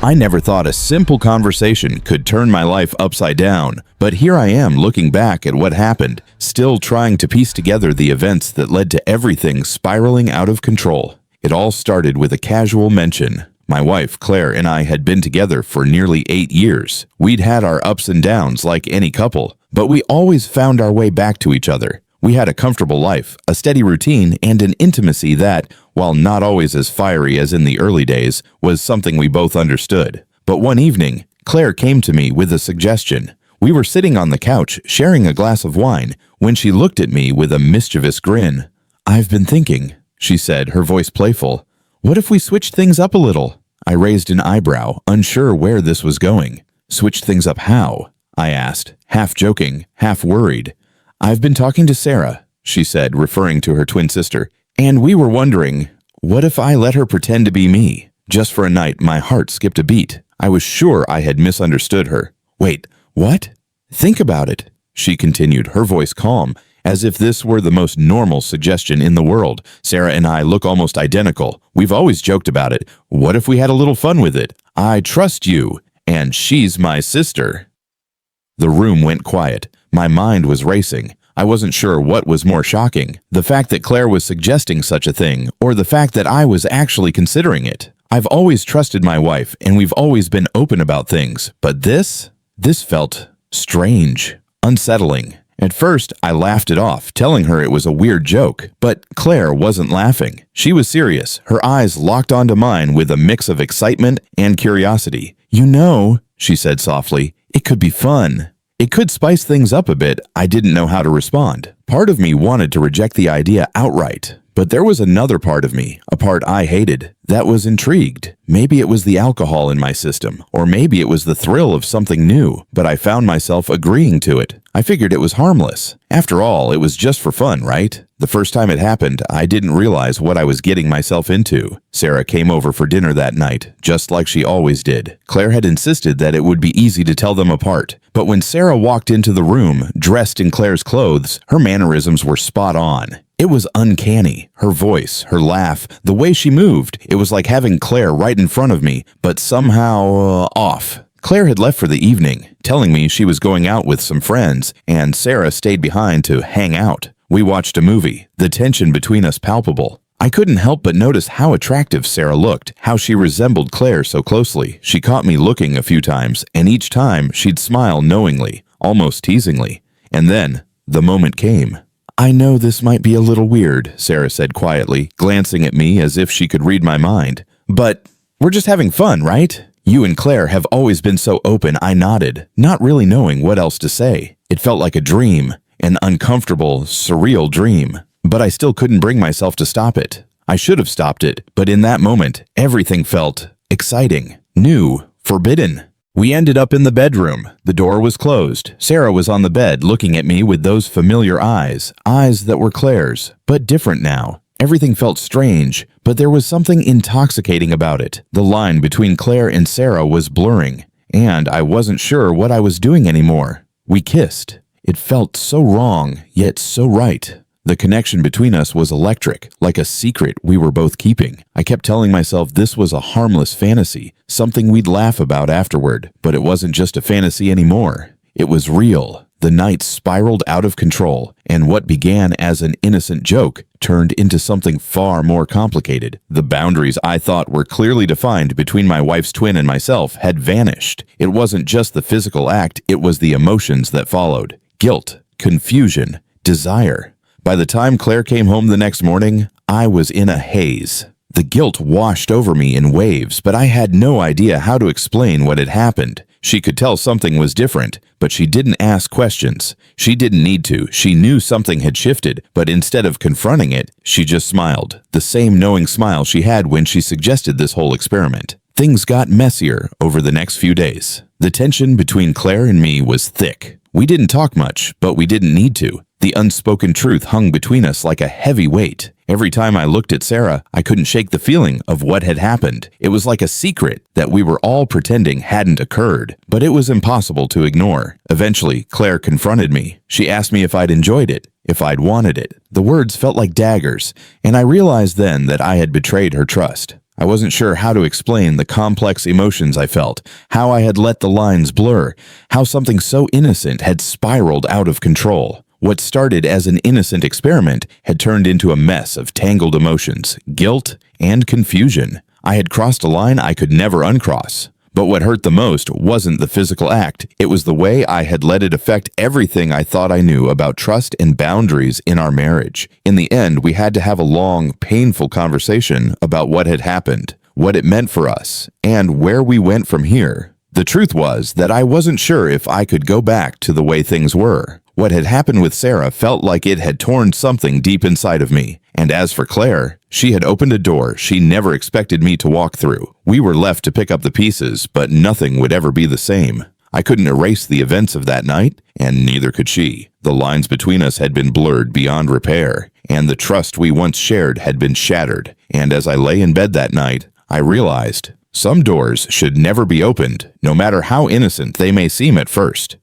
I never thought a simple conversation could turn my life upside down, but here I am looking back at what happened, still trying to piece together the events that led to everything spiraling out of control. It all started with a casual mention. My wife, Claire, and I had been together for nearly 8 years. We'd had our ups and downs like any couple, but we always found our way back to each other. We had a comfortable life, a steady routine, and an intimacy that, while not always as fiery as in the early days, was something we both understood. But one evening, Claire came to me with a suggestion. We were sitting on the couch, sharing a glass of wine, when she looked at me with a mischievous grin. "I've been thinking," she said, her voice playful. "What if we switched things up a little?" I raised an eyebrow, unsure where this was going. "Switched things up how?" I asked, half joking, half worried. "I've been talking to Sarah," she said, referring to her twin sister, "and we were wondering, what if I let her pretend to be me?" Just for a night, my heart skipped a beat. I was sure I had misunderstood her. "Wait, what?" "Think about it," she continued, her voice calm, as if this were the most normal suggestion in the world. "Sarah and I look almost identical. We've always joked about it. What if we had a little fun with it? I trust you, and she's my sister." The room went quiet. My mind was racing. I wasn't sure what was more shocking, the fact that Claire was suggesting such a thing, or the fact that I was actually considering it. I've always trusted my wife, and we've always been open about things, but this felt strange, unsettling. At first, I laughed it off, telling her it was a weird joke, but Claire wasn't laughing. She was serious, her eyes locked onto mine with a mix of excitement and curiosity. "You know," she said softly, "it could be fun. It could spice things up a bit." I didn't know how to respond. Part of me wanted to reject the idea outright, but there was another part of me, a part I hated, that was intrigued. Maybe it was the alcohol in my system, or maybe it was the thrill of something new, but I found myself agreeing to it. I figured it was harmless. After all, it was just for fun, right? The first time it happened, I didn't realize what I was getting myself into. Sarah came over for dinner that night, just like she always did. Claire had insisted that it would be easy to tell them apart, but when Sarah walked into the room, dressed in Claire's clothes, her mannerisms were spot on. It was uncanny. Her voice, her laugh, the way she moved. It was like having Claire right in front of me, but somehow off. Claire had left for the evening, telling me she was going out with some friends, and Sarah stayed behind to hang out. We watched a movie, the tension between us palpable. I couldn't help but notice how attractive Sarah looked, how she resembled Claire so closely. She caught me looking a few times, and each time she'd smile knowingly, almost teasingly. And then, the moment came. "I know this might be a little weird," Sarah said quietly, glancing at me as if she could read my mind. "But we're just having fun, right? You and Claire have always been so open." I nodded, not really knowing what else to say. It felt like a dream, an uncomfortable, surreal dream. But I still couldn't bring myself to stop it. I should have stopped it, but in that moment, everything felt exciting, new, forbidden. We ended up in the bedroom. The door was closed. Sarah was on the bed looking at me with those familiar eyes, eyes that were Claire's, but different now. Everything felt strange, but there was something intoxicating about it. The line between Claire and Sarah was blurring, and I wasn't sure what I was doing anymore. We kissed. It felt so wrong, yet so right. The connection between us was electric, like a secret we were both keeping. I kept telling myself this was a harmless fantasy, something we'd laugh about afterward, but it wasn't just a fantasy anymore. It was real. The night spiraled out of control, and what began as an innocent joke turned into something far more complicated. The boundaries I thought were clearly defined between my wife's twin and myself had vanished. It wasn't just the physical act, it was the emotions that followed. Guilt, confusion, desire. By the time Claire came home the next morning, I was in a haze. The guilt washed over me in waves, but I had no idea how to explain what had happened. She could tell something was different, but she didn't ask questions. She didn't need to. She knew something had shifted, but instead of confronting it, she just smiled. The same knowing smile she had when she suggested this whole experiment. Things got messier over the next few days. The tension between Claire and me was thick. We didn't talk much, but we didn't need to. The unspoken truth hung between us like a heavy weight. Every time I looked at Sarah, I couldn't shake the feeling of what had happened. It was like a secret that we were all pretending hadn't occurred, but it was impossible to ignore. Eventually, Claire confronted me. She asked me if I'd enjoyed it, if I'd wanted it. The words felt like daggers, and I realized then that I had betrayed her trust. I wasn't sure how to explain the complex emotions I felt, how I had let the lines blur, how something so innocent had spiraled out of control. What started as an innocent experiment had turned into a mess of tangled emotions, guilt, and confusion. I had crossed a line I could never uncross. But what hurt the most wasn't the physical act, it was the way I had let it affect everything I thought I knew about trust and boundaries in our marriage. In the end, we had to have a long, painful conversation about what had happened, what it meant for us, and where we went from here. The truth was that I wasn't sure if I could go back to the way things were. What had happened with Sarah felt like it had torn something deep inside of me. And as for Claire, she had opened a door she never expected me to walk through. We were left to pick up the pieces, but nothing would ever be the same. I couldn't erase the events of that night, and neither could she. The lines between us had been blurred beyond repair, and the trust we once shared had been shattered. And as I lay in bed that night, I realized some doors should never be opened, no matter how innocent they may seem at first.